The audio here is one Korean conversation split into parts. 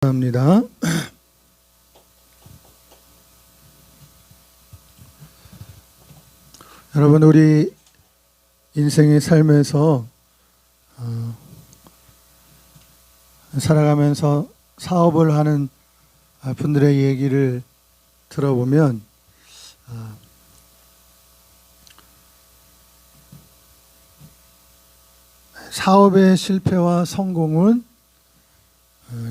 합니다. 여러분, 우리 인생의 삶에서 살아가면서 사업을 하는 분들의 얘기를 들어보면 사업의 실패와 성공은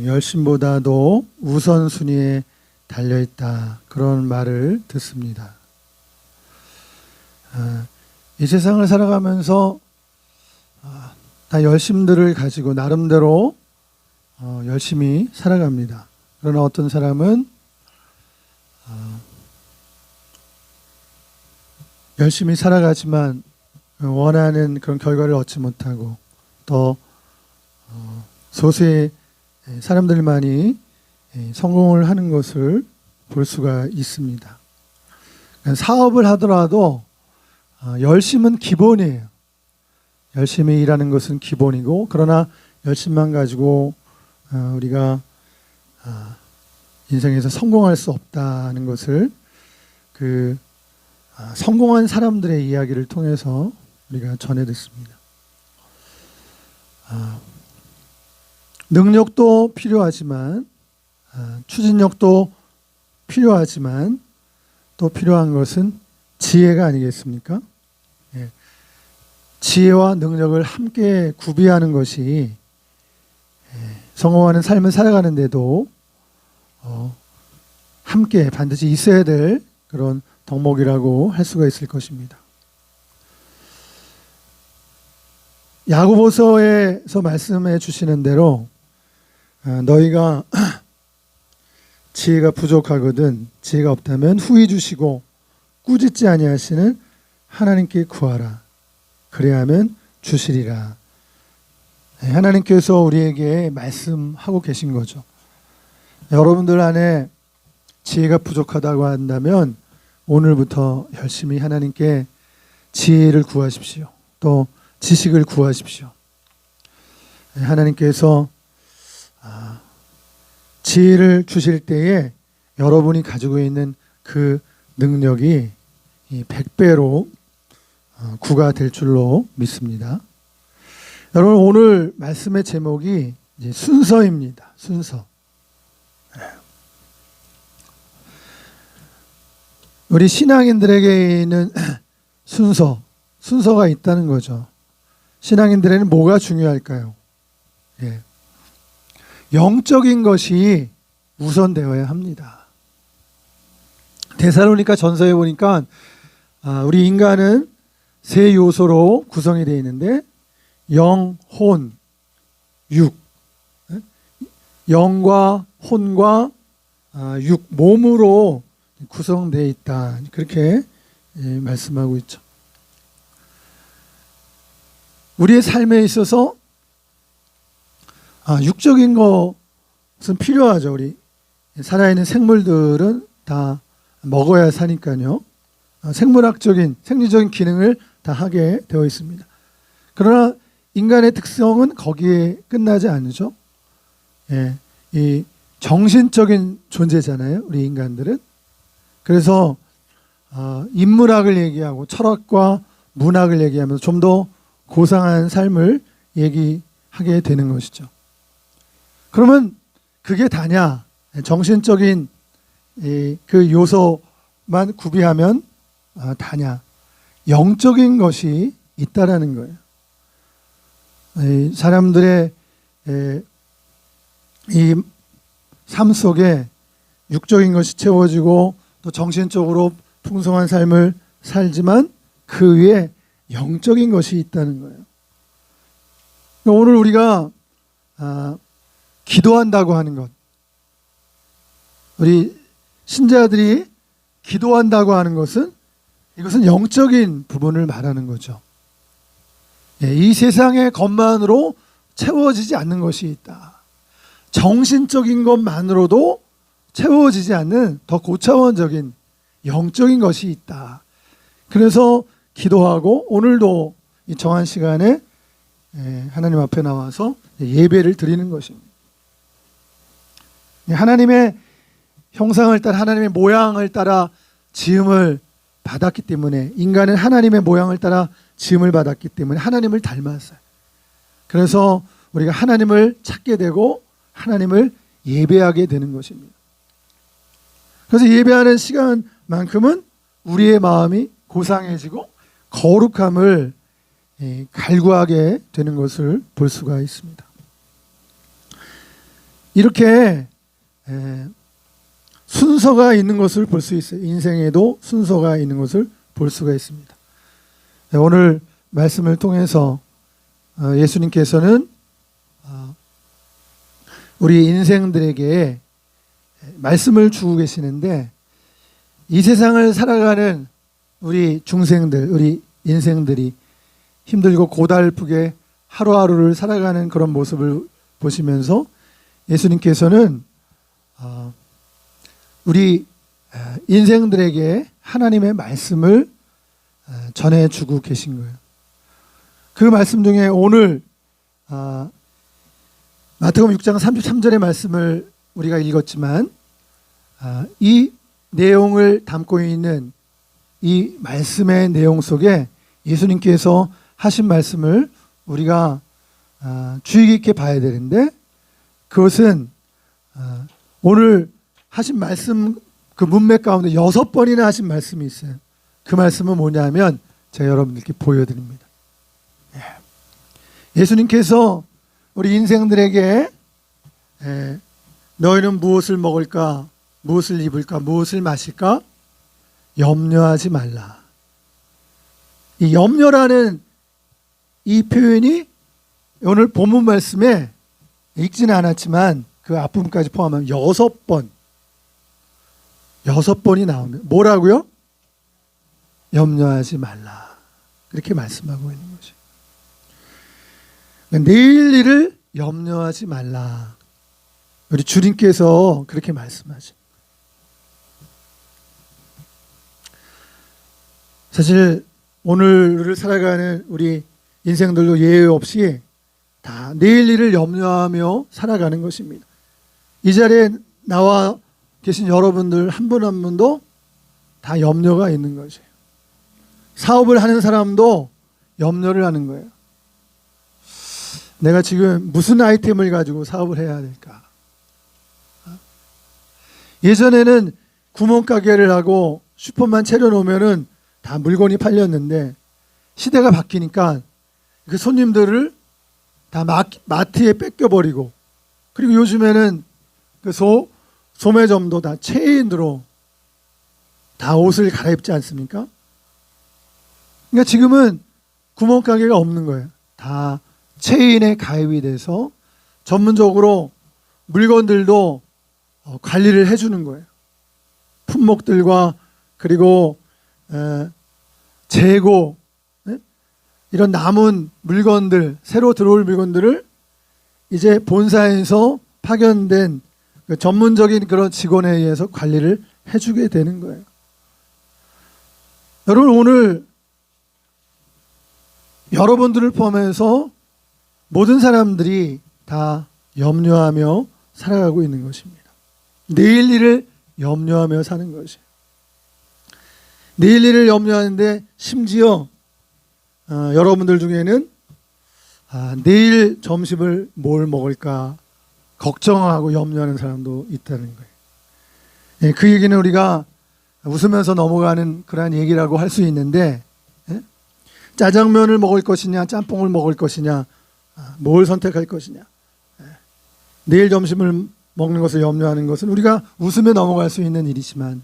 열심보다도 우선순위에 달려있다, 그런 말을 듣습니다. 이 세상을 살아가면서 다 열심들을 가지고 나름대로 열심히 살아갑니다. 그러나 어떤 사람은 열심히 살아가지만 원하는 그런 결과를 얻지 못하고 또 소수의 사람들만이 성공을 하는 것을 볼 수가 있습니다. 사업을 하더라도 열심은 기본이에요. 열심히 일하는 것은 기본이고, 그러나 열심만 가지고 우리가 인생에서 성공할 수 없다는 것을 성공한 사람들의 이야기를 통해서 우리가 전해 듣습니다. 능력도 필요하지만 추진력도 필요하지만 또 필요한 것은 지혜가 아니겠습니까? 지혜와 능력을 함께 구비하는 것이 성공하는 삶을 살아가는데도 함께 반드시 있어야 될 그런 덕목이라고 할 수가 있을 것입니다. 야고보서에서 말씀해 주시는 대로 너희가 지혜가 부족하거든 지혜가 없다면 후히 주시고 꾸짖지 아니하시는 하나님께 구하라. 그래야면 주시리라. 하나님께서 우리에게 말씀하고 계신 거죠. 여러분들 안에 지혜가 부족하다고 한다면 오늘부터 열심히 하나님께 지혜를 구하십시오. 또 지식을 구하십시오. 하나님께서 지혜를 주실 때에 여러분이 가지고 있는 그 능력이 100배로 구가 될 줄로 믿습니다. 여러분, 오늘 말씀의 제목이 이제 순서입니다. 순서. 우리 신앙인들에게는 순서가 있다는 거죠. 신앙인들에게는 뭐가 중요할까요? 영적인 것이 우선되어야 합니다. 데살로니가 전서에 보니까 우리 인간은 세 요소로 구성이 되어 있는데 영, 혼, 육. 영과 혼과 육, 몸으로 구성되어 있다. 그렇게 말씀하고 있죠. 우리의 삶에 있어서 육적인 것은 필요하죠. 우리 살아있는 생물들은 다 먹어야 사니까요. 생물학적인, 생리적인 기능을 다 하게 되어 있습니다. 그러나 인간의 특성은 거기에 끝나지 않죠. 이 정신적인 존재잖아요, 우리 인간들은. 그래서 인문학을 얘기하고 철학과 문학을 얘기하면서 좀 더 고상한 삶을 얘기하게 되는 것이죠. 그러면 그게 다냐? 정신적인 그 요소만 구비하면 다냐? 영적인 것이 있다라는 거예요. 사람들의 이 삶 속에 육적인 것이 채워지고 또 정신적으로 풍성한 삶을 살지만 그 위에 영적인 것이 있다는 거예요. 오늘 우리가 기도한다고 하는 것, 우리 신자들이 기도한다고 하는 것은 이것은 영적인 부분을 말하는 거죠. 이 세상의 것만으로 채워지지 않는 것이 있다. 정신적인 것만으로도 채워지지 않는 더 고차원적인 영적인 것이 있다. 그래서 기도하고 오늘도 이 정한 시간에 하나님 앞에 나와서 예배를 드리는 것입니다. 하나님의 형상을 따라 하나님의 모양을 따라 지음을 받았기 때문에 인간은 하나님의 모양을 따라 지음을 받았기 때문에 하나님을 닮았어요. 그래서 우리가 하나님을 찾게 되고 하나님을 예배하게 되는 것입니다. 그래서 예배하는 시간만큼은 우리의 마음이 고상해지고 거룩함을 갈구하게 되는 것을 볼 수가 있습니다. 이렇게 순서가 있는 것을 볼 수 있어요. 인생에도 순서가 있는 것을 볼 수가 있습니다. 오늘 말씀을 통해서 예수님께서는 우리 인생들에게 말씀을 주고 계시는데 이 세상을 살아가는 우리 중생들, 우리 인생들이 힘들고 고달프게 하루하루를 살아가는 그런 모습을 보시면서 예수님께서는 우리 인생들에게 하나님의 말씀을 전해주고 계신 거예요. 그 말씀 중에 오늘 마태복음 6장 33절의 말씀을 우리가 읽었지만 이 내용을 담고 있는 이 말씀의 내용 속에 예수님께서 하신 말씀을 우리가 주의 깊게 봐야 되는데 그것은 오늘 하신 말씀 그 문맥 가운데 6번이나 하신 말씀이 있어요. 그 말씀은 뭐냐면 제가 여러분들께 보여드립니다. 예수님께서 우리 인생들에게 너희는 무엇을 먹을까, 무엇을 입을까, 무엇을 마실까 염려하지 말라. 이 염려라는 이 표현이 오늘 본문 말씀에 읽지는 않았지만 그 앞부분까지 포함하면 6번이 나오면 뭐라고요? 염려하지 말라. 그렇게 말씀하고 있는 거죠. 내일 일을 염려하지 말라. 우리 주님께서 그렇게 말씀하죠. 사실 오늘을 살아가는 우리 인생들도 예외 없이 다 내일 일을 염려하며 살아가는 것입니다. 이 자리에 나와 계신 여러분들 한 분 한 분도 다 염려가 있는 거죠. 사업을 하는 사람도 염려를 하는 거예요. 내가 지금 무슨 아이템을 가지고 사업을 해야 될까? 예전에는 구멍가게를 하고 슈퍼만 차려놓으면은 다 물건이 팔렸는데 시대가 바뀌니까 그 손님들을 다 마트에 뺏겨버리고 그리고 요즘에는 그 소매점도 다 체인으로 다 옷을 갈아입지 않습니까? 그러니까 지금은 구멍가게가 없는 거예요. 다 체인에 가입이 돼서 전문적으로 물건들도 관리를 해주는 거예요. 품목들과 그리고 재고 이런 남은 물건들, 새로 들어올 물건들을 이제 본사에서 파견된 그 전문적인 그런 직원에 의해서 관리를 해주게 되는 거예요. 여러분 오늘 여러분들을 포함해서 모든 사람들이 다 염려하며 살아가고 있는 것입니다. 내일 일을 염려하며 사는 것이에요. 내일 일을 염려하는데 심지어 여러분들 중에는 내일 점심을 뭘 먹을까 걱정하고 염려하는 사람도 있다는 거예요. 그 얘기는 우리가 웃으면서 넘어가는 그러한 얘기라고 할 수 있는데 짜장면을 먹을 것이냐 짬뽕을 먹을 것이냐 뭘 선택할 것이냐 내일 점심을 먹는 것을 염려하는 것은 우리가 웃으며 넘어갈 수 있는 일이지만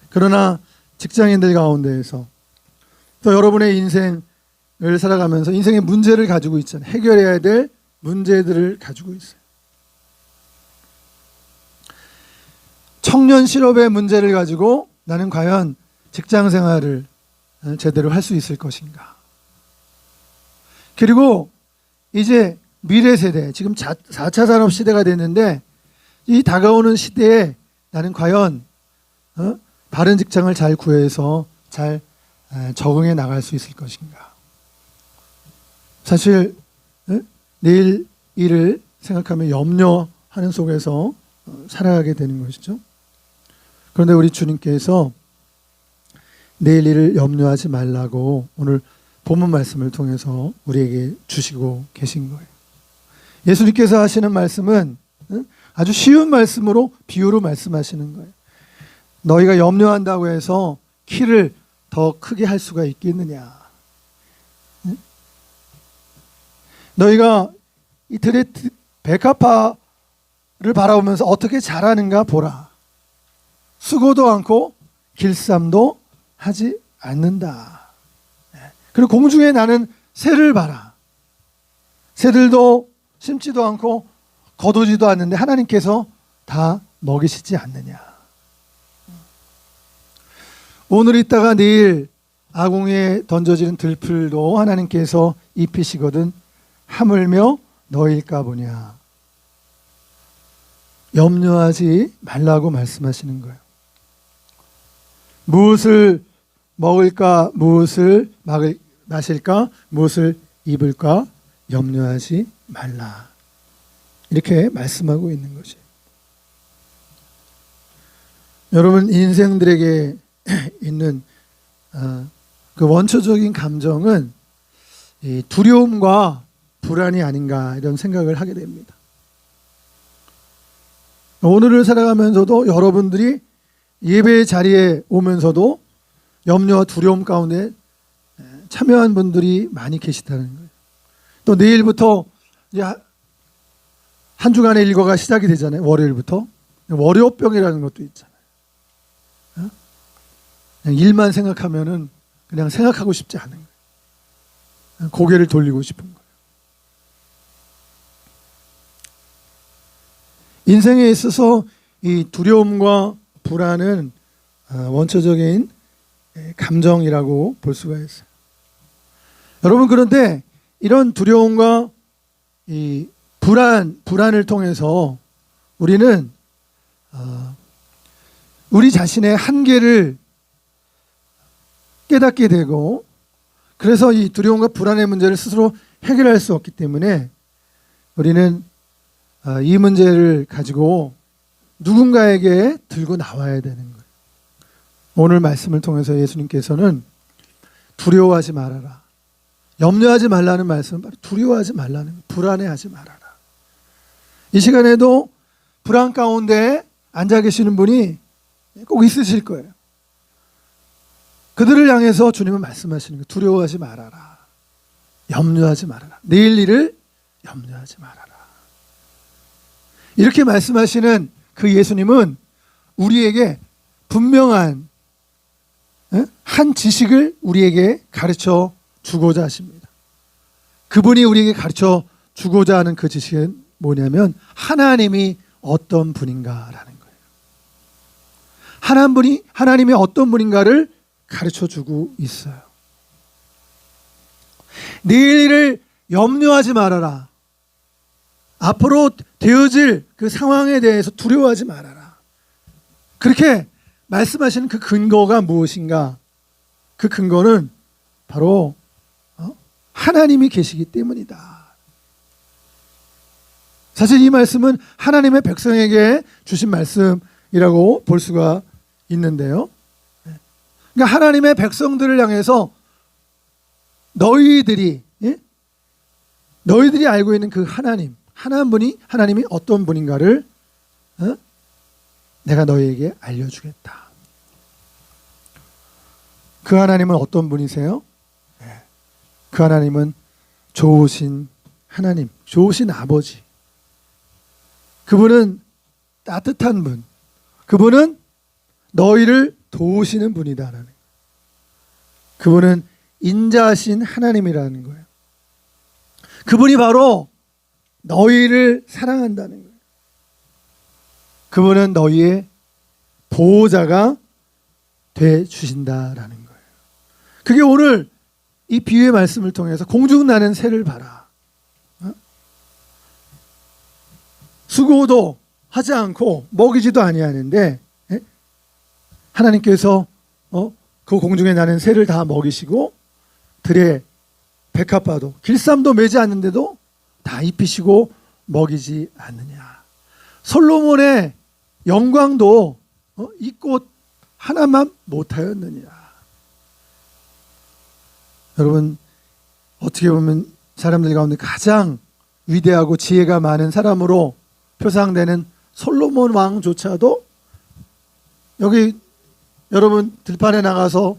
그러나 직장인들 가운데에서 또 여러분의 인생을 살아가면서 인생의 문제를 가지고 있잖아요. 해결해야 될 문제들을 가지고 있어요. 청년 실업의 문제를 가지고 나는 과연 직장 생활을 제대로 할 수 있을 것인가. 그리고 이제 미래 세대, 지금 4차 산업 시대가 됐는데 이 다가오는 시대에 나는 과연 바른 직장을 잘 구해서 잘 적응해 나갈 수 있을 것인가. 사실 내일 일을 생각하며 염려하는 속에서 살아가게 되는 것이죠. 그런데 우리 주님께서 내일 일을 염려하지 말라고 오늘 본문 말씀을 통해서 우리에게 주시고 계신 거예요. 예수님께서 하시는 말씀은 아주 쉬운 말씀으로 비유로 말씀하시는 거예요. 너희가 염려한다고 해서 키를 더 크게 할 수가 있겠느냐? 너희가 이 들의 백합화를 바라보면서 어떻게 자라는가 보라. 수고도 않고 길쌈도 하지 않는다. 그리고 공중에 나는 새를 봐라. 새들도 심지도 않고 거두지도 않는데 하나님께서 다 먹이시지 않느냐. 오늘 있다가 내일 아궁이에 던져지는 들풀도 하나님께서 입히시거든 하물며 너일까 보냐. 염려하지 말라고 말씀하시는 거예요. 무엇을 먹을까, 무엇을 마실까, 무엇을 입을까 염려하지 말라. 이렇게 말씀하고 있는 것이에요. 여러분 인생들에게 있는 그 원초적인 감정은 이 두려움과 불안이 아닌가 이런 생각을 하게 됩니다. 오늘을 살아가면서도 여러분들이 예배 자리에 오면서도 염려와 두려움 가운데 참여한 분들이 많이 계시다는 거예요. 또 내일부터 이제 한 주간의 일과가 시작이 되잖아요. 월요일부터. 월요병이라는 것도 있잖아요. 그냥 일만 생각하면은 그냥 생각하고 싶지 않은 거예요. 고개를 돌리고 싶은 거예요. 인생에 있어서 이 두려움과 불안은 원초적인 감정이라고 볼 수가 있어요. 여러분 그런데 이런 두려움과 이 불안을 통해서 우리는 우리 자신의 한계를 깨닫게 되고 그래서 이 두려움과 불안의 문제를 스스로 해결할 수 없기 때문에 우리는 이 문제를 가지고 누군가에게 들고 나와야 되는 거예요. 오늘 말씀을 통해서 예수님께서는 두려워하지 말아라. 염려하지 말라는 말씀은 바로 두려워하지 말라는 거예요. 불안해하지 말아라. 이 시간에도 불안 가운데 앉아 계시는 분이 꼭 있으실 거예요. 그들을 향해서 주님은 말씀하시는 거예요. 두려워하지 말아라. 염려하지 말아라. 내일 일을 염려하지 말아라. 이렇게 말씀하시는 그 예수님은 우리에게 분명한 한 지식을 우리에게 가르쳐 주고자 하십니다. 그분이 우리에게 가르쳐 주고자 하는 그 지식은 뭐냐면 하나님이 어떤 분인가라는 거예요. 하나님이 어떤 분인가를 가르쳐 주고 있어요. 내일 일을 염려하지 말아라. 앞으로 되어질 그 상황에 대해서 두려워하지 말아라. 그렇게 말씀하시는 그 근거가 무엇인가? 그 근거는 바로 하나님이 계시기 때문이다. 사실 이 말씀은 하나님의 백성에게 주신 말씀이라고 볼 수가 있는데요. 그러니까 하나님의 백성들을 향해서 너희들이 알고 있는 그 하나님이 어떤 분인가를 내가 너희에게 알려주겠다. 그 하나님은 어떤 분이세요? 그 하나님은 좋으신 하나님, 좋으신 아버지. 그분은 따뜻한 분. 그분은 너희를 도우시는 분이다라는 거예요. 그분은 인자하신 하나님이라는 거예요. 그분이 바로 너희를 사랑한다는 거예요. 그분은 너희의 보호자가 돼 주신다라는 거예요. 그게 오늘 이 비유의 말씀을 통해서 공중 나는 새를 봐라. 수고도 하지 않고 먹이지도 아니하는데 하나님께서 그 공중에 나는 새를 다 먹이시고 들에 백합화도 길쌈도 매지 않는데도 다 입히시고 먹이지 않느냐. 솔로몬의 영광도 이 꽃 하나만 못하였느니라. 여러분, 어떻게 보면 사람들 가운데 가장 위대하고 지혜가 많은 사람으로 표상되는 솔로몬 왕조차도 여기 여러분 들판에 나가서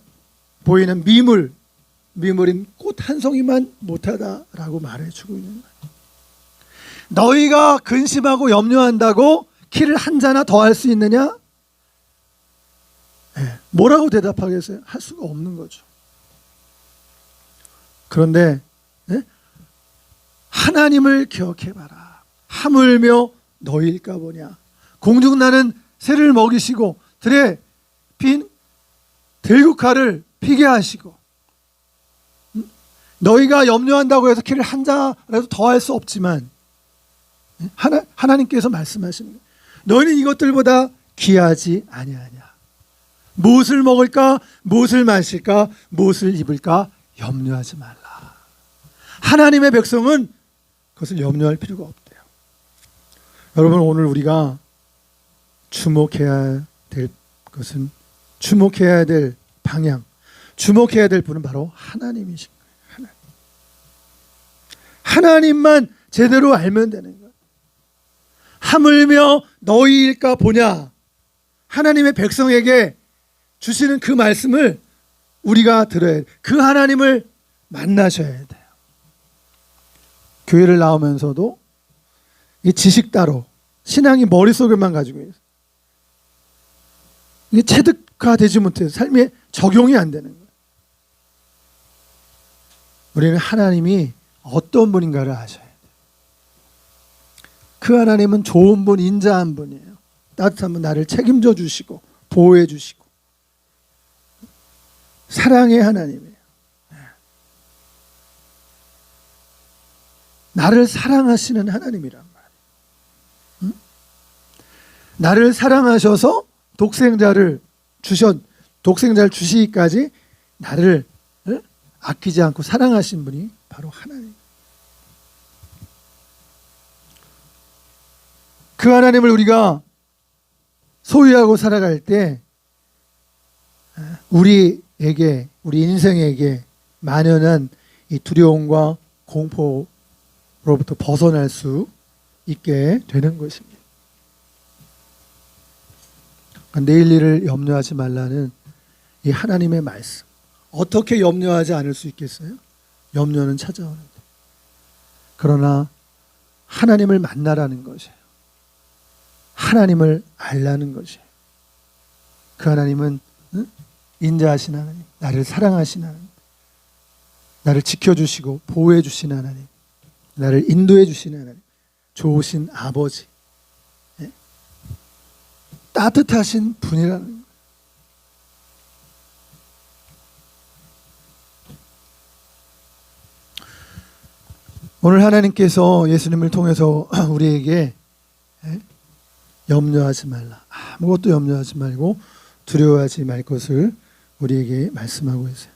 보이는 미물인 꽃 한 송이만 못하다라고 말해주고 있는 거예요. 너희가 근심하고 염려한다고 키를 한 자나 더 할 수 있느냐? 뭐라고 대답하겠어요? 할 수가 없는 거죠. 그런데 하나님을 기억해봐라. 하물며 너희일까 보냐. 공중나는 새를 먹이시고 들에 핀 들국화를 피게 하시고, 너희가 염려한다고 해서 키를 한 자라도 더 할 수 없지만 하나님께서 말씀하시는 거예요. 너희는 이것들보다 귀하지 아니하냐. 무엇을 먹을까, 무엇을 마실까, 무엇을 입을까 염려하지 말라. 하나님의 백성은 그것을 염려할 필요가 없대요. 여러분, 오늘 우리가 주목해야 될 것은, 주목해야 될 방향, 주목해야 될 분은 바로 하나님이신 거예요. 하나님만 제대로 알면 되는 거예요. 하물며 너희일까 보냐. 하나님의 백성에게 주시는 그 말씀을 우리가 들어야 돼요. 그 하나님을 만나셔야 돼요. 교회를 나오면서도 이 지식 따로 신앙이 머릿속에만 가지고 있어요. 이게 체득화되지 못해서 삶에 적용이 안 되는 거예요. 우리는 하나님이 어떤 분인가를 아셔야 돼요. 그 하나님은 좋은 분, 인자한 분이에요. 따뜻한 분, 나를 책임져 주시고 보호해 주시고 사랑의 하나님이에요. 나를 사랑하시는 하나님이란 말이에요. 나를 사랑하셔서 독생자를 주시기까지 나를 아끼지 않고 사랑하신 분이 바로 하나님. 그 하나님을 우리가 소유하고 살아갈 때 우리 인생에게 만연한 이 두려움과 공포로부터 벗어날 수 있게 되는 것입니다. 내일 일을 염려하지 말라는 이 하나님의 말씀. 어떻게 염려하지 않을 수 있겠어요? 염려는 찾아오는데. 그러나 하나님을 만나라는 것이에요. 하나님을 알라는 것이에요. 그 하나님은 인자하신 하나님, 나를 사랑하신 하나님, 나를 지켜주시고 보호해 주시는 하나님, 나를 인도해 주시는 하나님, 좋으신 아버지, 따뜻하신 분이라는 거예요. 오늘 하나님께서 예수님을 통해서 우리에게 염려하지 말라, 아무것도 염려하지 말고 두려워하지 말 것을 우리에게 말씀하고 있어요.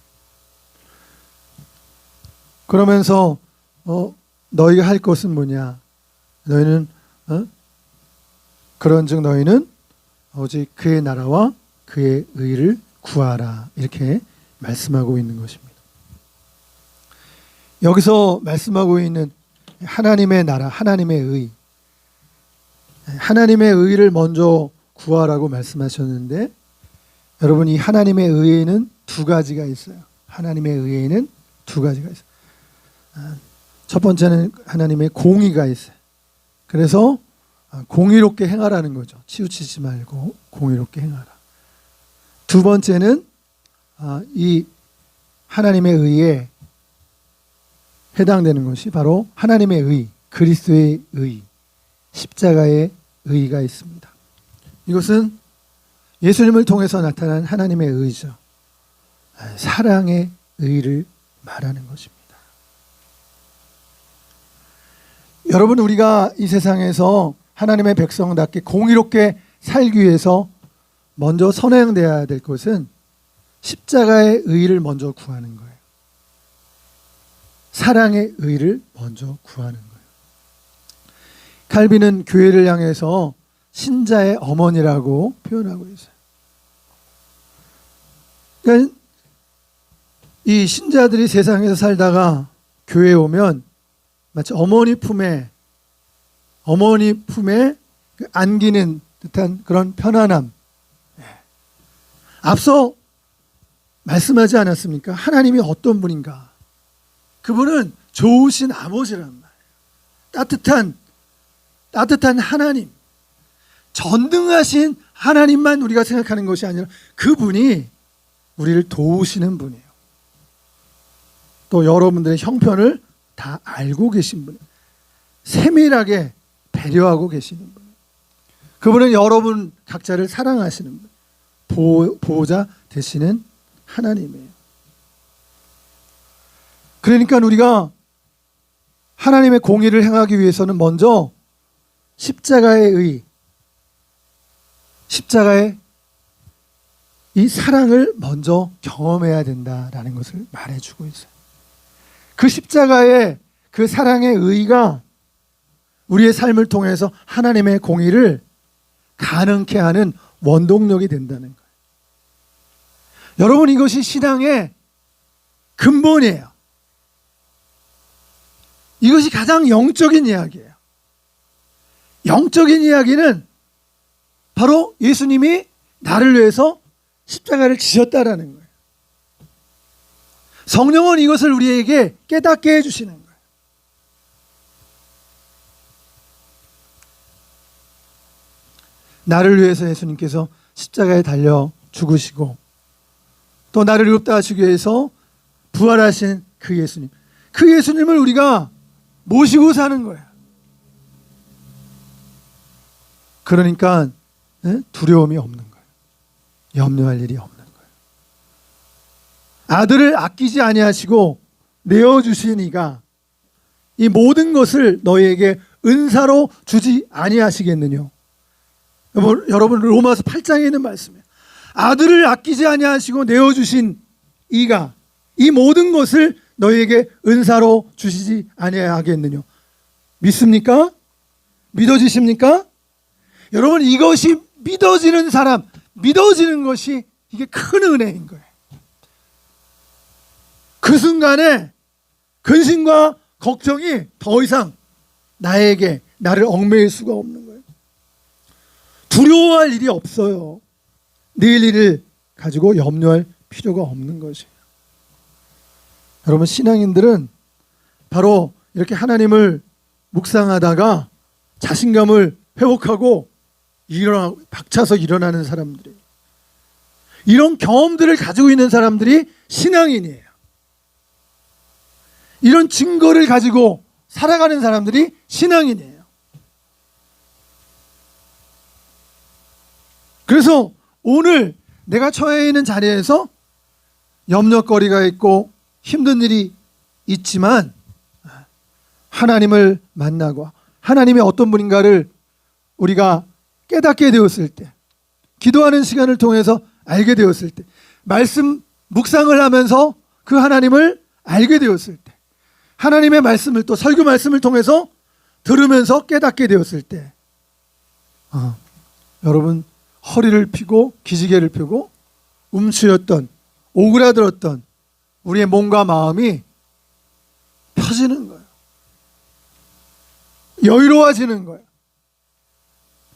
그러면서 너희가 할 것은 뭐냐? 너희는 그런즉 너희는 오직 그의 나라와 그의 의를 구하라, 이렇게 말씀하고 있는 것입니다. 여기서 말씀하고 있는 하나님의 나라, 하나님의 의, 하나님의 의를 먼저 구하라고 말씀하셨는데, 여러분, 이 하나님의 의에는 두 가지가 있어요. 하나님의 의에는 두 가지가 있어요. 첫 번째는 하나님의 공의가 있어요. 그래서 공의롭게 행하라는 거죠. 치우치지 말고 공의롭게 행하라. 두 번째는 이 하나님의 의에 해당되는 것이 바로 하나님의 의, 그리스도의 의, 십자가의 의가 있습니다. 이것은 예수님을 통해서 나타난 하나님의 의죠. 사랑의 의를 말하는 것입니다. 여러분, 우리가 이 세상에서 하나님의 백성답게 공의롭게 살기 위해서 먼저 선행되어야 될 것은 십자가의 의를 먼저 구하는 거예요. 사랑의 의를 먼저 구하는 거예요. 칼빈은 교회를 향해서 신자의 어머니라고 표현하고 있어요. 그러니까 이 신자들이 세상에서 살다가 교회에 오면 마치 어머니 품에 안기는 듯한 그런 편안함. 앞서 말씀하지 않았습니까? 하나님이 어떤 분인가? 그분은 좋으신 아버지란 말이에요. 따뜻한 하나님. 전능하신 하나님만 우리가 생각하는 것이 아니라 그분이 우리를 도우시는 분이에요. 또 여러분들의 형편을 다 알고 계신 분이에요. 세밀하게 배려하고 계시는 분이에요. 그분은 여러분 각자를 사랑하시는 분, 보호자 되시는 하나님이에요. 그러니까 우리가 하나님의 공의를 행하기 위해서는 먼저 십자가의 이 사랑을 먼저 경험해야 된다라는 것을 말해주고 있어요. 그 십자가의 그 사랑의 의가 우리의 삶을 통해서 하나님의 공의를 가능케 하는 원동력이 된다는 거예요. 여러분, 이것이 신앙의 근본이에요. 이것이 가장 영적인 이야기예요. 영적인 이야기는 바로 예수님이 나를 위해서 십자가를 지셨다라는 거예요. 성령은 이것을 우리에게 깨닫게 해주시는 거예요. 나를 위해서 예수님께서 십자가에 달려 죽으시고 또 나를 의롭다 하시기 위해서 부활하신 그 예수님, 그 예수님을 우리가 모시고 사는 거예요. 그러니까 두려움이 없는 거예요. 염려할 일이 없는 거예요. 아들을 아끼지 아니하시고 내어주신 이가 이 모든 것을 너희에게 은사로 주지 아니하시겠느냐. 여러분, 로마서 8장에 있는 말씀이에요. 아들을 아끼지 아니하시고 내어주신 이가 이 모든 것을 너희에게 은사로 주시지 아니하겠느냐. 믿습니까? 믿어지십니까? 여러분, 이것이 믿어지는 사람, 믿어지는 것이 이게 큰 은혜인 거예요. 그 순간에 근심과 걱정이 더 이상 나를 얽매일 수가 없는 거예요. 두려워할 일이 없어요. 내일 일을 가지고 염려할 필요가 없는 것이에요. 여러분, 신앙인들은 바로 이렇게 하나님을 묵상하다가 자신감을 회복하고 박차서 일어나는 사람들이에요. 이런 경험들을 가지고 있는 사람들이 신앙인이에요. 이런 증거를 가지고 살아가는 사람들이 신앙인이에요. 그래서 오늘 내가 처해 있는 자리에서 염려거리가 있고 힘든 일이 있지만 하나님을 만나고 하나님이 어떤 분인가를 우리가 깨닫게 되었을 때, 기도하는 시간을 통해서 알게 되었을 때, 말씀 묵상을 하면서 그 하나님을 알게 되었을 때, 하나님의 말씀을 또 설교 말씀을 통해서 들으면서 깨닫게 되었을 때, 여러분, 허리를 펴고 기지개를 펴고 움츠렸던, 오그라들었던 우리의 몸과 마음이 펴지는 거예요. 여유로워지는 거예요.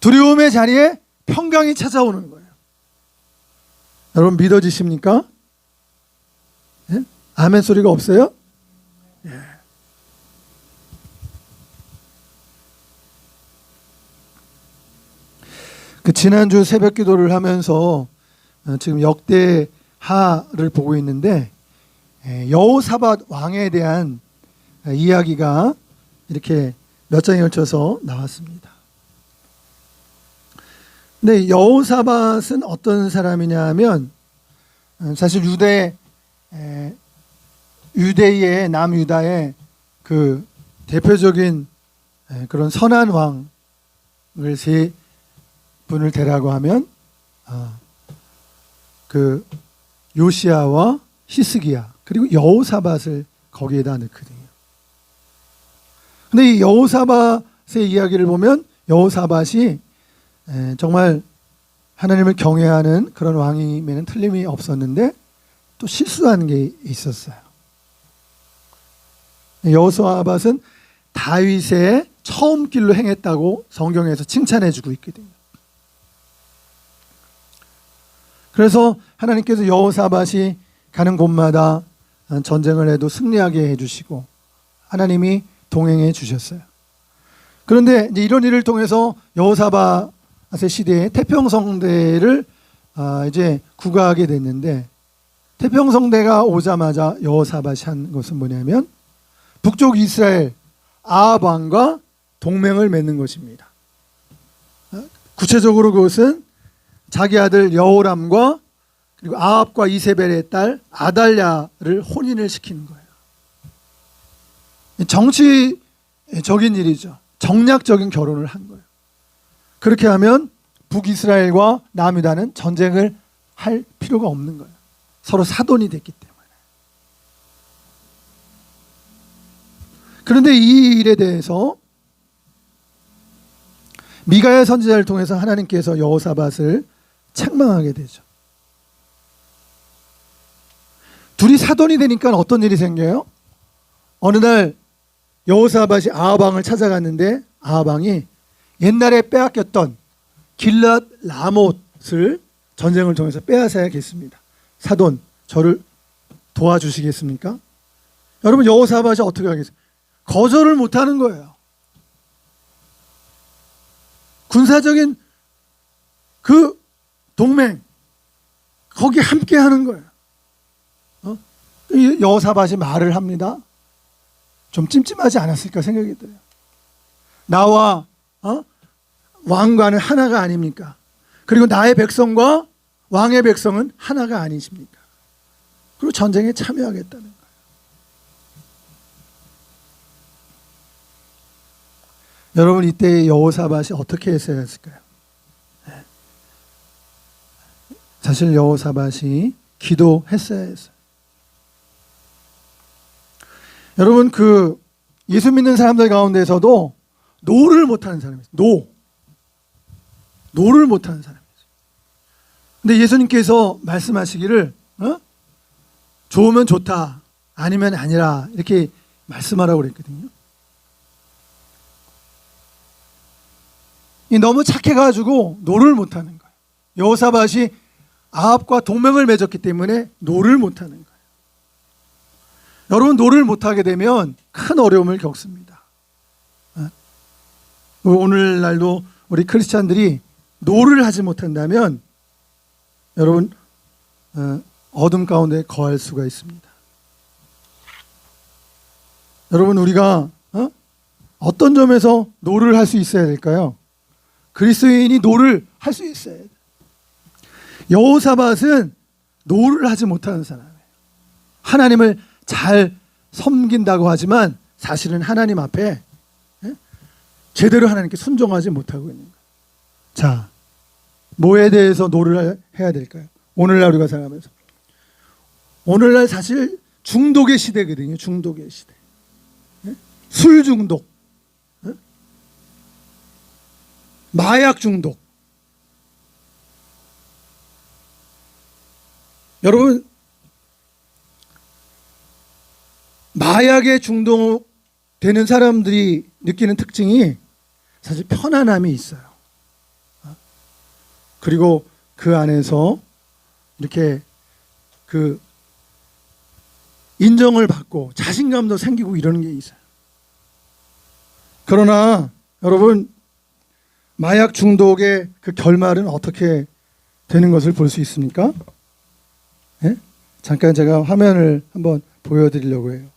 두려움의 자리에 평강이 찾아오는 거예요. 여러분, 믿어지십니까? 예? 아멘 소리가 없어요? 예. 그 지난주 새벽 기도를 하면서 지금 역대하를 보고 있는데 여호사밧 왕에 대한 이야기가 이렇게 몇 장에 걸쳐서 나왔습니다. 근데 여호사밧은 어떤 사람이냐 하면 사실 유대의 남유다의 그 대표적인 그런 선한 왕을 세 분을 대라고 하면 그 요시야와 히스기야 그리고 여호사밧을 거기에다 넣거든요. 근데 이 여호사밧의 이야기를 보면 여호사밧이 정말 하나님을 경외하는 그런 왕임에는 틀림이 없었는데 또 실수한 게 있었어요. 여호사밧은 다윗의 처음 길로 행했다고 성경에서 칭찬해주고 있거든요. 그래서 하나님께서 여호사밧이 가는 곳마다 전쟁을 해도 승리하게 해주시고 하나님이 동행해 주셨어요. 그런데 이제 이런 일을 통해서 여호사밧의 시대에 태평성대를 이제 구가하게 됐는데, 태평성대가 오자마자 여호사밧이 한 것은 뭐냐면 북쪽 이스라엘 아합 왕과 동맹을 맺는 것입니다. 구체적으로 그것은 자기 아들 여호람과 그리고 아합과 이세벨의 딸 아달랴를 혼인을 시키는 거예요. 정치적인 일이죠. 정략적인 결혼을 한 거예요. 그렇게 하면 북이스라엘과 남유다는 전쟁을 할 필요가 없는 거예요. 서로 사돈이 됐기 때문에. 그런데 이 일에 대해서 미가야 선지자를 통해서 하나님께서 여호사밧을 책망하게 되죠. 둘이 사돈이 되니까 어떤 일이 생겨요? 어느 날 여호사밧이 아합 왕을 찾아갔는데 아합 왕이 옛날에 빼앗겼던 길랏 라못을 전쟁을 통해서 빼앗아야겠습니다. 사돈, 저를 도와주시겠습니까? 여러분, 여호사밧이 어떻게 하겠어요? 거절을 못하는 거예요. 군사적인 그 동맹, 거기 함께 하는 거예요. 여호사밧이 말을 합니다. 좀 찜찜하지 않았을까 생각이 들어요. 나와 왕과는 하나가 아닙니까? 그리고 나의 백성과 왕의 백성은 하나가 아니십니까? 그리고 전쟁에 참여하겠다는 거예요. 여러분, 이때 여호사밧이 어떻게 했어야 했을까요? 사실 여호사밧이 기도했어야 했어요. 여러분, 그 예수 믿는 사람들 가운데서도 노를 못하는 사람이 있어요. 노를 못하는 사람이 있어요. 근데 예수님께서 말씀하시기를 좋으면 좋다, 아니면 아니라 이렇게 말씀하라고 그랬거든요. 너무 착해가지고 노를 못하는 거예요. 여호사밧이 아합과 동맹을 맺었기 때문에 노를 못하는 거예요. 여러분, 노를 못하게 되면 큰 어려움을 겪습니다. 오늘날도 우리 크리스찬들이 노를 하지 못한다면 여러분, 어둠 가운데 거할 수가 있습니다. 여러분, 우리가 어떤 점에서 노를 할 수 있어야 될까요? 그리스도인이 노를 할 수 있어야 돼요. 여호사밧은 노를 하지 못하는 사람이에요. 하나님을 잘 섬긴다고 하지만 사실은 하나님 앞에 제대로 하나님께 순종하지 못하고 있는 거예요. 자, 뭐에 대해서 노를 해야 될까요? 오늘날 우리가 살아가면서. 오늘날 사실 중독의 시대거든요. 중독의 시대. 술 중독, 마약 중독. 여러분, 마약에 중독되는 사람들이 느끼는 특징이 사실 편안함이 있어요. 그리고 그 안에서 이렇게 그 인정을 받고 자신감도 생기고 이러는 게 있어요. 그러나 여러분, 마약 중독의 그 결말은 어떻게 되는 것을 볼 수 있습니까? 네? 잠깐 제가 화면을 한번 보여드리려고 해요.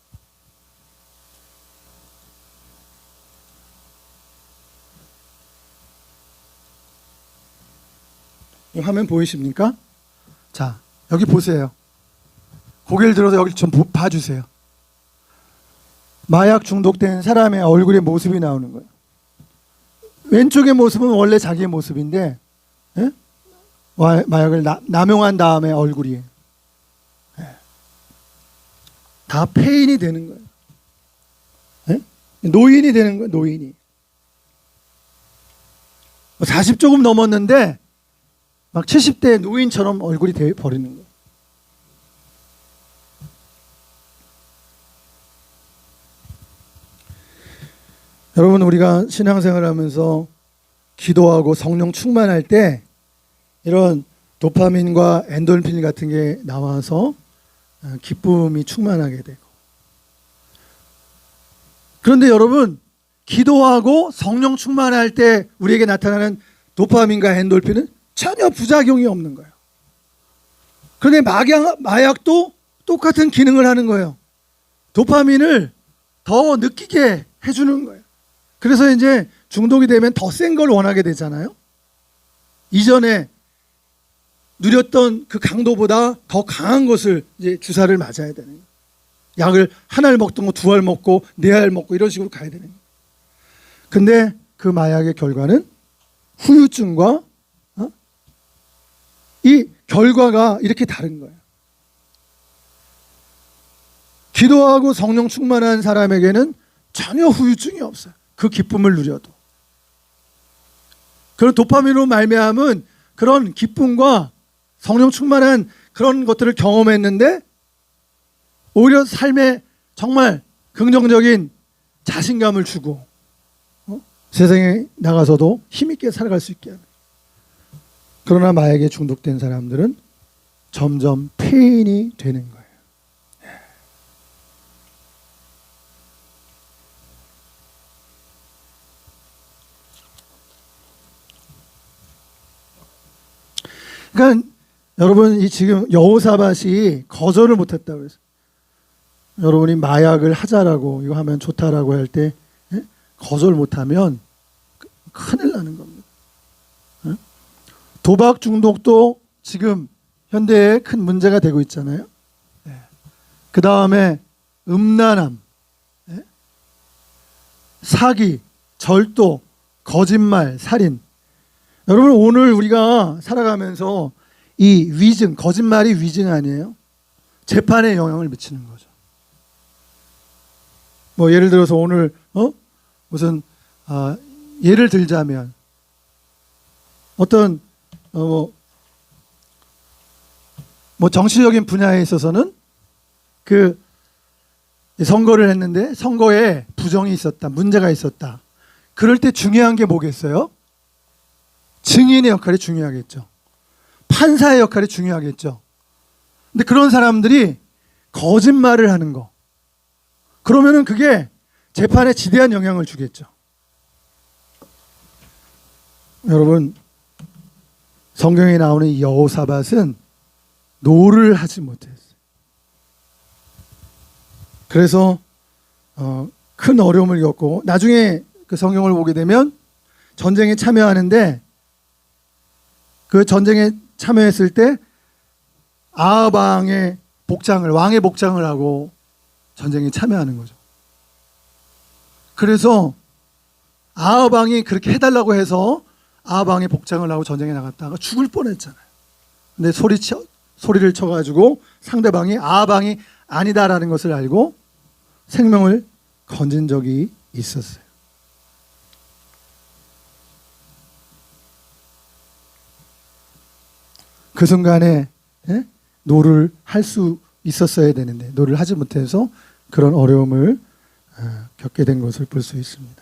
이 화면 보이십니까? 자, 여기 보세요. 고개를 들어서 여기 좀 봐주세요. 마약 중독된 사람의 얼굴의 모습이 나오는 거예요. 왼쪽의 모습은 원래 자기의 모습인데 마약을 남용한 다음에 얼굴이에요. 다 폐인이 되는 거예요. 노인이 되는 거예요. 노인이. 40 조금 넘었는데 막 70대 노인처럼 얼굴이 돼 버리는 거예요. 여러분, 우리가 신앙생활하면서 기도하고 성령 충만할 때 이런 도파민과 엔돌핀 같은 게 나와서 기쁨이 충만하게 되고, 그런데 여러분, 기도하고 성령 충만할 때 우리에게 나타나는 도파민과 엔돌핀은 전혀 부작용이 없는 거예요. 그런데 마약도 똑같은 기능을 하는 거예요. 도파민을 더 느끼게 해주는 거예요. 그래서 이제 중독이 되면 더 센 걸 원하게 되잖아요. 이전에 누렸던 그 강도보다 더 강한 것을 이제 주사를 맞아야 되는 거예요. 약을 한 알 먹던 거 2알 먹고 4알 먹고 이런 식으로 가야 되는 거예요. 근데 그 마약의 결과는 후유증과 이 결과가 이렇게 다른 거예요. 기도하고 성령 충만한 사람에게는 전혀 후유증이 없어요. 그 기쁨을 누려도. 그런 도파민으로 말미암은 그런 기쁨과 성령 충만한 그런 것들을 경험했는데 오히려 삶에 정말 긍정적인 자신감을 주고 세상에 나가서도 힘있게 살아갈 수 있게 하는. 그러나 마약에 중독된 사람들은 점점 폐인이 되는 거예요. 그러니까 여러분, 이 지금 여호사밧이 거절을 못했다고 그래서 여러분이 마약을 하자라고 이거 하면 좋다라고 할 때 거절 못하면 큰일 나는 겁니다. 도박 중독도 지금 현대에 큰 문제가 되고 있잖아요. 그 다음에 음란함, 사기, 절도, 거짓말, 살인. 여러분, 오늘 우리가 살아가면서 이 위증, 거짓말이 위증 아니에요? 재판에 영향을 미치는 거죠. 뭐 예를 들어서 오늘 무슨 예를 들자면 어떤 뭐 정치적인 분야에 있어서는 그 선거를 했는데 선거에 부정이 있었다, 문제가 있었다. 그럴 때 중요한 게 뭐겠어요? 증인의 역할이 중요하겠죠. 판사의 역할이 중요하겠죠. 근데 그런 사람들이 거짓말을 하는 거. 그러면은 그게 재판에 지대한 영향을 주겠죠. 여러분, 성경에 나오는 이 여호사밧은 노를 하지 못했어요. 그래서 큰 어려움을 겪고 나중에 그 성경을 보게 되면 전쟁에 참여하는데 그 전쟁에 참여했을 때 아합 왕의 복장을, 왕의 복장을 하고 전쟁에 참여하는 거죠. 그래서 아합 왕이 그렇게 해달라고 해서 아합 왕의 복장을 하고 전쟁에 나갔다가 죽을 뻔했잖아요. 근데 소리를 쳐가지고 상대방이 아합 왕이 아니다라는 것을 알고 생명을 건진 적이 있었어요. 그 순간에 노를 할 수 있었어야 되는데 노를 하지 못해서 그런 어려움을 겪게 된 것을 볼 수 있습니다.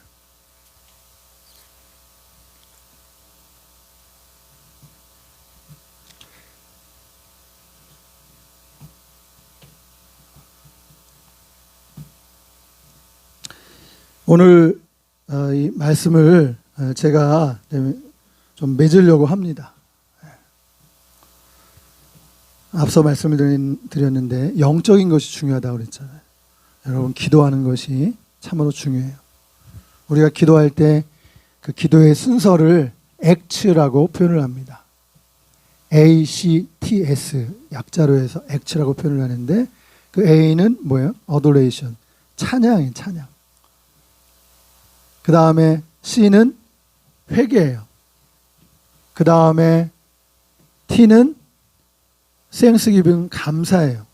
오늘 이 말씀을 제가 좀 맺으려고 합니다. 앞서 말씀을 드렸는데 영적인 것이 중요하다고 그랬잖아요. 여러분, 기도하는 것이 참으로 중요해요. 우리가 기도할 때 그 기도의 순서를 액츠라고 표현을 합니다. ACTS 약자로 해서 액츠라고 표현을 하는데 그 A는 뭐예요? Adoration, 찬양이에요. 찬양. 그 다음에 C는 회개예요. 그 다음에 T는 thanksgiving, 감사예요.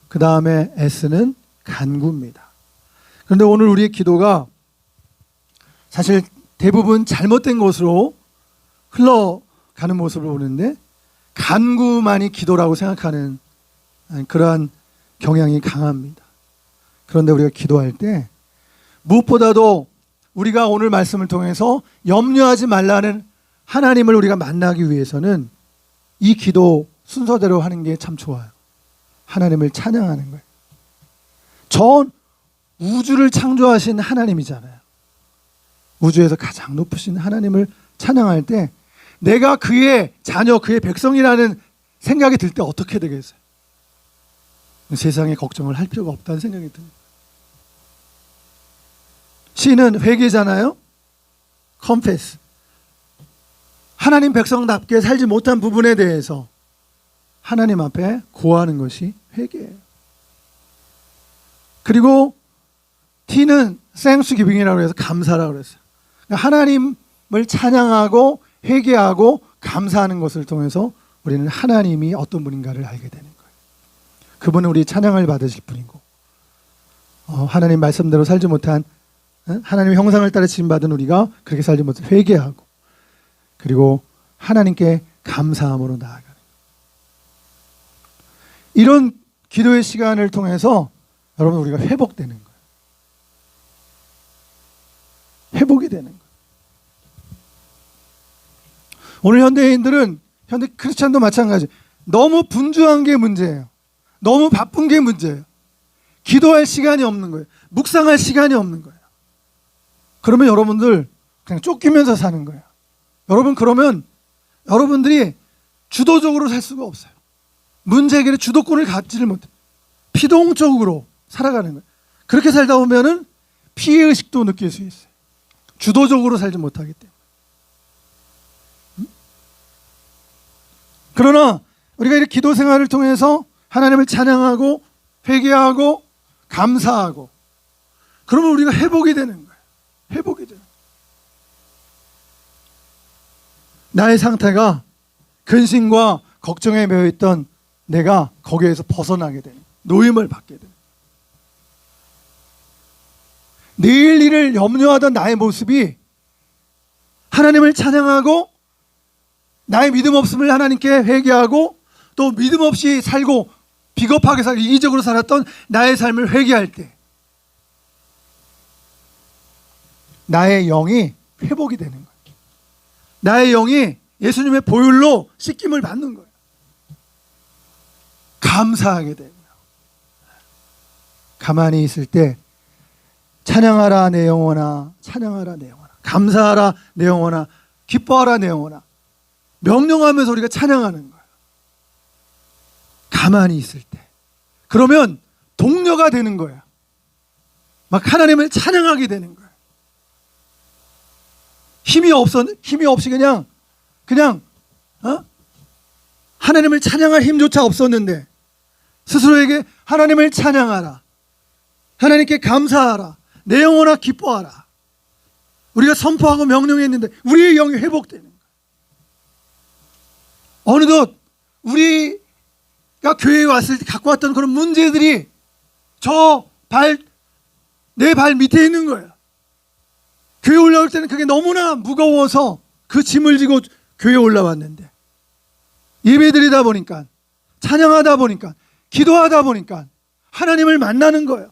그 다음에 S는 간구입니다. 그런데 오늘 우리의 기도가 사실 대부분 잘못된 것으로 흘러가는 모습을 보는데 간구만이 기도라고 생각하는 그러한 경향이 강합니다. 그런데 우리가 기도할 때 무엇보다도 우리가 오늘 말씀을 통해서 염려하지 말라는 하나님을 우리가 만나기 위해서는 이 기도 순서대로 하는 게 참 좋아요. 하나님을 찬양하는 거예요. 전 우주를 창조하신 하나님이잖아요. 우주에서 가장 높으신 하나님을 찬양할 때 내가 그의 자녀, 그의 백성이라는 생각이 들 때 어떻게 되겠어요? 세상에 걱정을 할 필요가 없다는 생각이 듭니다. 시는 회개잖아요. confess. 하나님 백성답게 살지 못한 부분에 대해서 하나님 앞에 고하는 것이 회개예요. 그리고 T는 thanksgiving이라고 해서 감사라고 그랬어요. 그러니까 하나님을 찬양하고 회개하고 감사하는 것을 통해서 우리는 하나님이 어떤 분인가를 알게 되는 거예요. 그분은 우리 찬양을 받으실 분이고 하나님 말씀대로 살지 못한 하나님의 형상을 따라 지음받은 우리가 그렇게 살지 못해 회개하고 그리고 하나님께 감사함으로 나아가는 거예요. 이런 기도의 시간을 통해서 여러분 우리가 회복되는 거예요. 회복이 되는 거예요. 오늘 현대인들은 현대 크리스찬도 마찬가지. 너무 분주한 게 문제예요. 너무 바쁜 게 문제예요. 기도할 시간이 없는 거예요. 묵상할 시간이 없는 거예요. 그러면 여러분들 그냥 쫓기면서 사는 거예요. 여러분 그러면 여러분들이 주도적으로 살 수가 없어요. 문제 해결의 주도권을 갖지를 못해. 피동적으로 살아가는 거예요. 그렇게 살다 보면은 피해의식도 느낄 수 있어요. 주도적으로 살지 못하기 때문에. 그러나 우리가 이렇게 기도 생활을 통해서 하나님을 찬양하고 회개하고 감사하고 그러면 우리가 회복이 되는 거예요. 회복이 돼요. 나의 상태가 근심과 걱정에 매여 있던 내가 거기에서 벗어나게 되는 노임을 받게 되는 내일 일을 염려하던 나의 모습이 하나님을 찬양하고 나의 믿음 없음을 하나님께 회개하고 또 믿음 없이 살고 비겁하게 살고 이기적으로 살았던 나의 삶을 회개할 때 나의 영이 회복이 되는 거예요. 나의 영이 예수님의 보혈로 씻김을 받는 거예요. 감사하게 되고요. 가만히 있을 때 찬양하라 내 영혼아, 찬양하라 내 영혼아, 감사하라 내 영혼아, 기뻐하라 내 영혼아 명령하면서 우리가 찬양하는 거예요. 가만히 있을 때 그러면 동료가 되는 거예요. 막 하나님을 찬양하게 되는 거예요. 힘이 없이 그냥 하나님을 찬양할 힘조차 없었는데 스스로에게 하나님을 찬양하라, 하나님께 감사하라, 내 영혼아 기뻐하라 우리가 선포하고 명령했는데 우리의 영이 회복되는 거예요. 어느덧 우리가 교회에 왔을 때 갖고 왔던 그런 문제들이 내 발 밑에 있는 거예요. 교회 올라올 때는 그게 너무나 무거워서 그 짐을 지고 교회에 올라왔는데 예배드리다 보니까 찬양하다 보니까 기도하다 보니까 하나님을 만나는 거예요.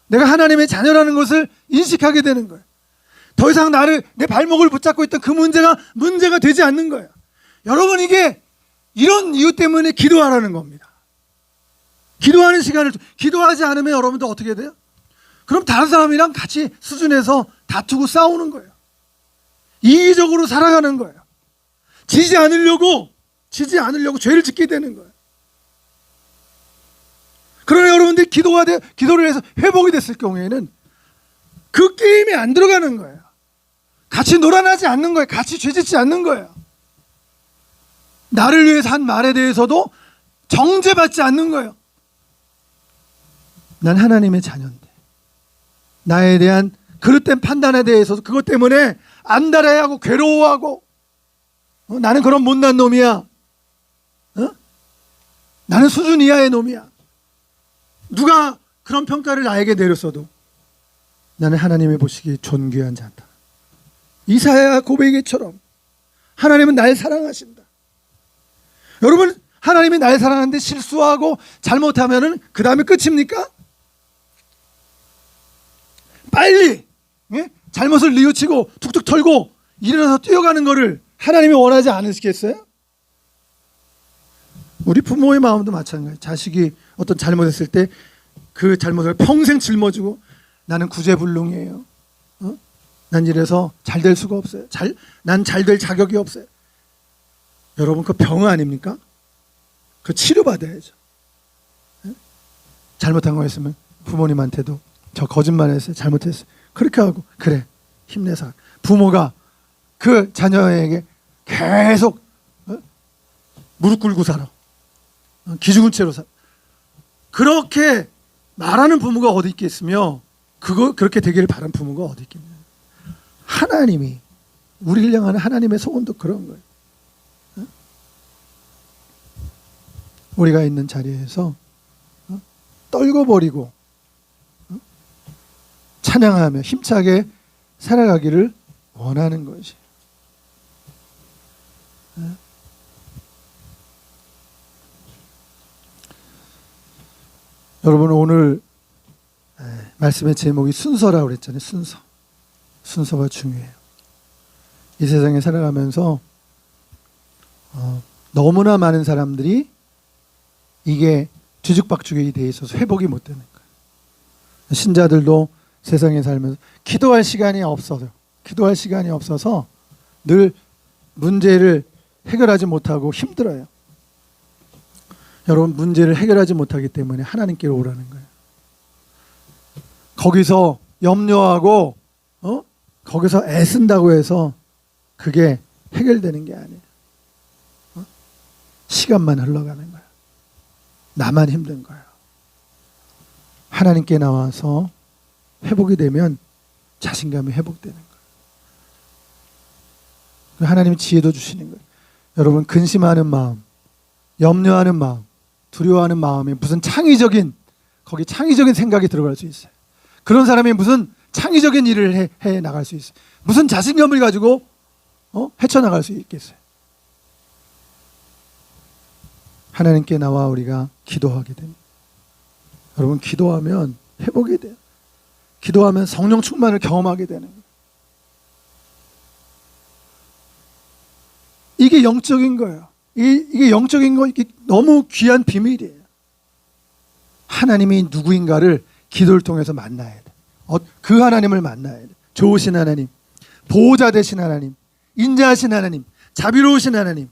내가 하나님의 자녀라는 것을 인식하게 되는 거예요. 더 이상 내 발목을 붙잡고 있던 그 문제가 되지 않는 거예요. 여러분 이게 이런 이유 때문에 기도하라는 겁니다. 기도하는 시간을 기도하지 않으면 여러분도 어떻게 돼요? 그럼 다른 사람이랑 같이 수준에서 다투고 싸우는 거예요. 이기적으로 살아가는 거예요. 지지 않으려고 죄를 짓게 되는 거예요. 그러나 여러분들이 기도를 해서 회복이 됐을 경우에는 그 게임에 안 들어가는 거예요. 같이 놀아나지 않는 거예요. 같이 죄짓지 않는 거예요. 나를 위해서 한 말에 대해서도 정죄받지 않는 거예요. 난 하나님의 자녀인데 나에 대한 그릇된 판단에 대해서도 그것 때문에 안달해하고 괴로워하고 나는 그런 못난 놈이야. 나는 수준 이하의 놈이야. 누가 그런 평가를 나에게 내렸어도 나는 하나님의 보시기에 존귀한 자다. 이사야 고백에처럼 하나님은 날 사랑하신다. 여러분, 하나님이 날 사랑하는데 실수하고 잘못하면은 그 다음에 끝입니까? 빨리 잘못을 뉘우치고 툭툭 털고 일어나서 뛰어가는 거를 하나님이 원하지 않으시겠어요? 우리 부모의 마음도 마찬가지예요. 자식이 어떤 잘못했을 때 그 잘못을 평생 짊어지고 나는 구제불능이에요. 난 이래서 잘 될 수가 없어요. 난 잘 될 자격이 없어요. 여러분, 그 병 아닙니까? 그 치료받아야죠. 잘못한 거 있으면 부모님한테도 저 거짓말했어요. 잘못했어요. 그렇게 하고 그래 힘내서 부모가 그 자녀에게 계속 무릎 꿇고 살아. 기죽은 채로 살아. 그렇게 말하는 부모가 어디 있겠으며 그렇게 되기를 바란 부모가 어디 있겠냐. 하나님이 우리를 향하는 하나님의 소원도 그런 거예요. 우리가 있는 자리에서 떨궈버리고 찬양하며 힘차게 살아가기를 원하는 것이. 여러분, 오늘 말씀의 제목이 순서라고 그랬잖아요. 순서가 중요해요. 이 세상에 살아가면서 너무나 많은 사람들이 이게 뒤죽박죽이 돼 있어서 회복이 못 되는 거예요. 신자들도 세상에 살면서 기도할 시간이 없어서 늘 문제를 해결하지 못하고 힘들어요. 여러분, 문제를 해결하지 못하기 때문에 하나님께로 오라는 거예요. 거기서 염려하고 거기서 애쓴다고 해서 그게 해결되는 게 아니에요. 시간만 흘러가는 거예요. 나만 힘든 거예요. 하나님께 나와서 회복이 되면 자신감이 회복되는 거예요. 하나님이 지혜도 주시는 거예요. 여러분, 근심하는 마음, 염려하는 마음, 두려워하는 마음에 무슨 창의적인 생각이 들어갈 수 있어요. 그런 사람이 무슨 창의적인 일을 해 나갈 수 있어요. 무슨 자신감을 가지고 헤쳐나갈 수 있겠어요. 하나님께 나와 우리가 기도하게 됩니다. 여러분, 기도하면 회복이 돼요. 기도하면 성령 충만을 경험하게 되는 거예요. 이게 영적인 거예요. 이게 영적인 거, 이게 너무 귀한 비밀이에요. 하나님이 누구인가를 기도를 통해서 만나야 돼. 그 하나님을 만나야 돼. 좋으신 하나님, 보호자 되신 하나님, 인자하신 하나님, 자비로우신 하나님,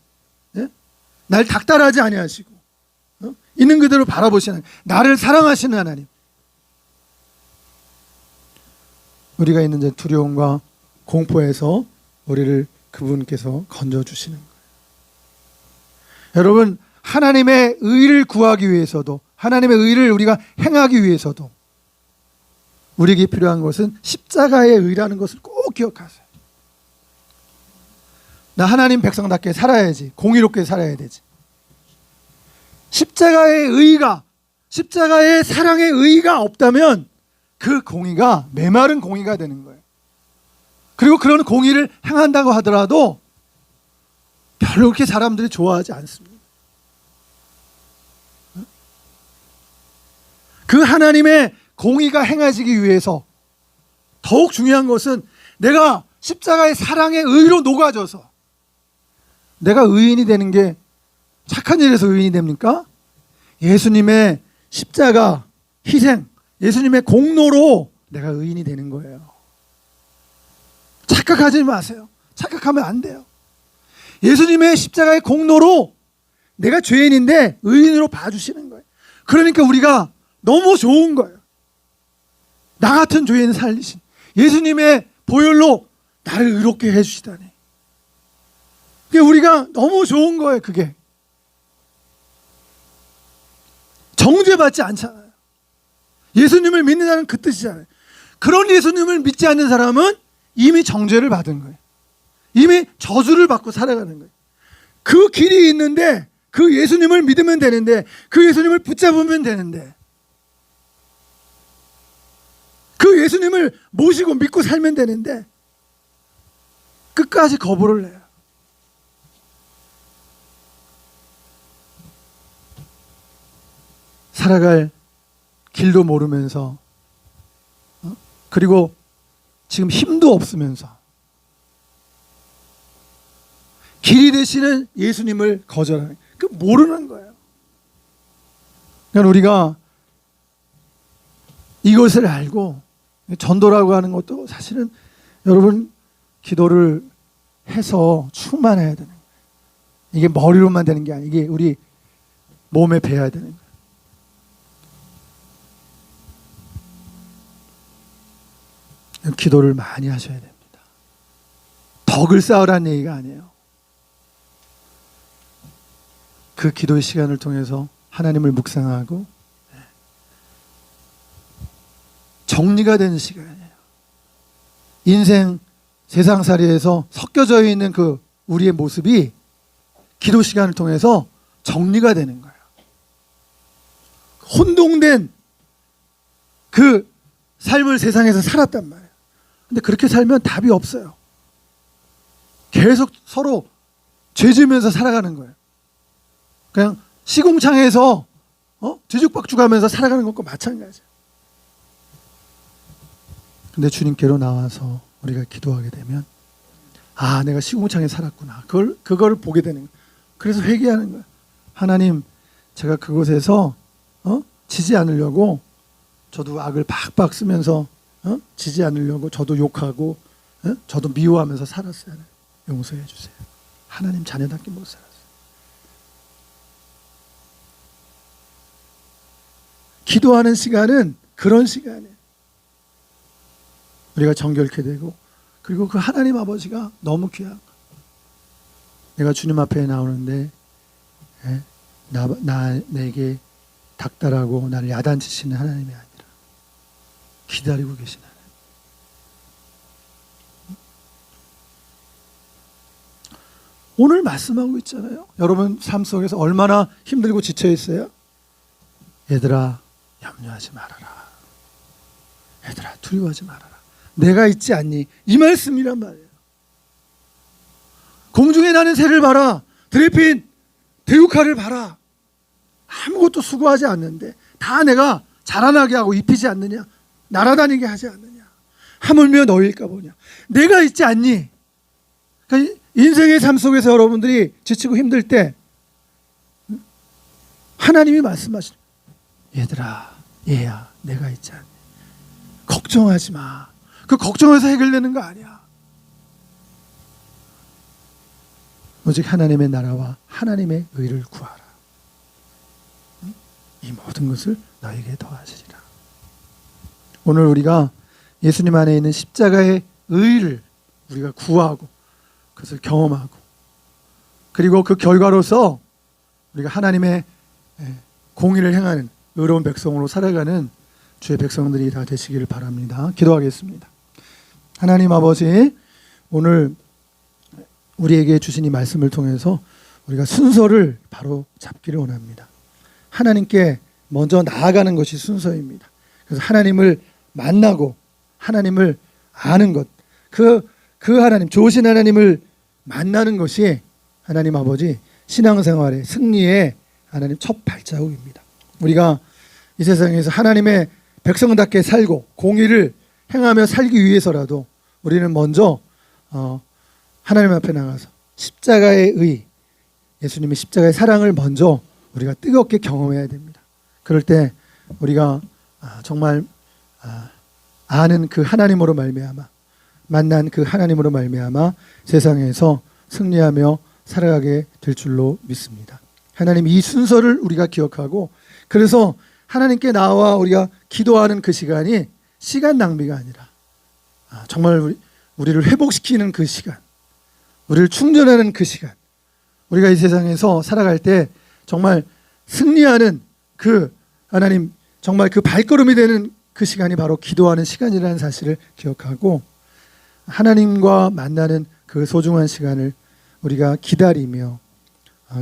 날 닥달하지 아니하시고 있는 그대로 바라보시는 하나님, 나를 사랑하시는 하나님. 우리가 있는 두려움과 공포에서 우리를 그분께서 건져주시는 거예요. 여러분, 하나님의 의를 구하기 위해서도, 하나님의 의를 우리가 행하기 위해서도 우리에게 필요한 것은 십자가의 의라는 것을 꼭 기억하세요. 나 하나님 백성답게 살아야지, 공의롭게 살아야 되지. 십자가의 의가, 십자가의 사랑의 의가 없다면 그 공의가 메마른 공의가 되는 거예요. 그리고 그런 공의를 행한다고 하더라도 별로 그렇게 사람들이 좋아하지 않습니다. 그 하나님의 공의가 행하시기 위해서 더욱 중요한 것은 내가 십자가의 사랑의 의로 녹아져서 내가 의인이 되는 게 착한 일에서 의인이 됩니까? 예수님의 십자가 희생, 예수님의 공로로 내가 의인이 되는 거예요. 착각하지 마세요. 착각하면 안 돼요. 예수님의 십자가의 공로로 내가 죄인인데 의인으로 봐주시는 거예요. 그러니까 우리가 너무 좋은 거예요. 나 같은 죄인을 살리신 예수님의 보혈로 나를 의롭게 해주시다니. 그게 우리가 너무 좋은 거예요. 그게 정죄받지 않잖아요. 예수님을 믿는다는 그 뜻이잖아요. 그런 예수님을 믿지 않는 사람은 이미 정죄를 받은 거예요. 이미 저주를 받고 살아가는 거예요. 그 길이 있는데 그 예수님을 믿으면 되는데, 그 예수님을 붙잡으면 되는데, 그 예수님을 모시고 믿고 살면 되는데 끝까지 거부를 해요. 살아갈 길도 모르면서 그리고 지금 힘도 없으면서 길이 되시는 예수님을 거절하는 그 모르는 거예요. 그러니까 우리가 이것을 알고 전도라고 하는 것도 사실은 여러분 기도를 해서 충만해야 되는 거예요. 이게 머리로만 되는 게 아니에요. 이게 우리 몸에 배어야 되는 거예요. 기도를 많이 하셔야 됩니다. 덕을 쌓으라는 얘기가 아니에요. 그 기도의 시간을 통해서 하나님을 묵상하고 정리가 되는 시간이에요. 인생 세상살이에서 섞여져 있는 그 우리의 모습이 기도 시간을 통해서 정리가 되는 거예요. 혼동된 그 삶을 세상에서 살았단 말이에요. 근데 그렇게 살면 답이 없어요. 계속 서로 죄 지으면서 살아가는 거예요. 그냥 시궁창에서 뒤죽박죽하면서 살아가는 것과 마찬가지예요. 근데 주님께로 나와서 우리가 기도하게 되면 아, 내가 시궁창에 살았구나. 그걸 보게 되는 거예요. 그래서 회개하는 거예요. 하나님, 제가 그곳에서 지지 않으려고 저도 악을 박박 쓰면서 지지 않으려고 저도 욕하고 저도 미워하면서 살았어요. 용서해 주세요. 하나님 자녀답게 못 살았어요. 기도하는 시간은 그런 시간이에요. 우리가 정결케 되고 그리고 그 하나님 아버지가 너무 귀한 거예요. 내가 주님 앞에 나오는데 내게 닥달하고 나를 야단치시는 하나님이 아니라 기다리고 계신 하나님. 오늘 말씀하고 있잖아요. 여러분 삶 속에서 얼마나 힘들고 지쳐 있어요? 얘들아, 염려하지 말아라. 얘들아, 두려워하지 말아라. 내가 있지 않니? 이 말씀이란 말이에요. 공중에 나는 새를 봐라. 드레핀 대육하를 봐라. 아무것도 수고하지 않는데 다 내가 자라나게 하고 입히지 않느냐? 날아다니게 하지 않느냐? 하물며 너희일까 보냐? 내가 있지 않니? 그러니까 인생의 삶 속에서 여러분들이 지치고 힘들 때 하나님이 말씀하시는 얘들아, 얘야, 내가 있지 않니? 걱정하지 마. 그 걱정해서 해결되는 거 아니야. 오직 하나님의 나라와 하나님의 의를 구하라. 이 모든 것을 너에게 더하시리라. 오늘 우리가 예수님 안에 있는 십자가의 의를 우리가 구하고 그것을 경험하고 그리고 그 결과로서 우리가 하나님의 공의를 행하는 의로운 백성으로 살아가는 주의 백성들이 다 되시기를 바랍니다. 기도하겠습니다. 하나님 아버지, 오늘 우리에게 주신 이 말씀을 통해서 우리가 순서를 바로 잡기를 원합니다. 하나님께 먼저 나아가는 것이 순서입니다. 그래서 하나님을 만나고 하나님을 아는 것, 그 하나님, 좋으신 하나님을 만나는 것이 하나님 아버지 신앙생활의 승리의 하나님 첫 발자국입니다. 우리가 이 세상에서 하나님의 백성답게 살고 공의를 행하며 살기 위해서라도 우리는 먼저 하나님 앞에 나가서 십자가의 의, 예수님의 십자가의 사랑을 먼저 우리가 뜨겁게 경험해야 됩니다. 그럴 때 우리가 정말 아는 그 하나님으로 말미암아, 만난 그 하나님으로 말미암아 세상에서 승리하며 살아가게 될 줄로 믿습니다. 하나님, 이 순서를 우리가 기억하고 그래서 하나님께 나와 우리가 기도하는 그 시간이 시간 낭비가 아니라 정말 우리를 회복시키는 그 시간, 우리를 충전하는 그 시간, 우리가 이 세상에서 살아갈 때 정말 승리하는 그 하나님, 정말 그 발걸음이 되는 그 시간이 바로 기도하는 시간이라는 사실을 기억하고 하나님과 만나는 그 소중한 시간을 우리가 기다리며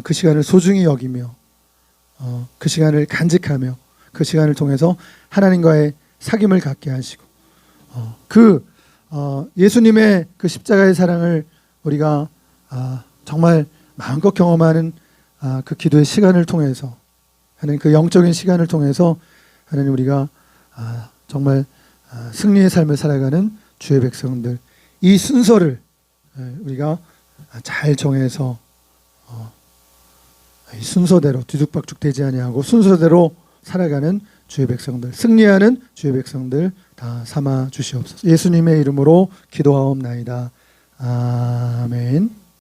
그 시간을 소중히 여기며 그 시간을 간직하며 그 시간을 통해서 하나님과의 사귐을 갖게 하시고 예수님의 그 십자가의 사랑을 우리가 정말 마음껏 경험하는 그 기도의 시간을 통해서 하는 그 영적인 시간을 통해서 하나님 우리가 정말 승리의 삶을 살아가는 주의 백성들, 이 순서를 우리가 잘 정해서 이 순서대로 뒤죽박죽 되지 아니하고 순서대로 살아가는 주의 백성들, 승리하는 주의 백성들 다 삼아 주시옵소서. 예수님의 이름으로 기도하옵나이다. 아멘.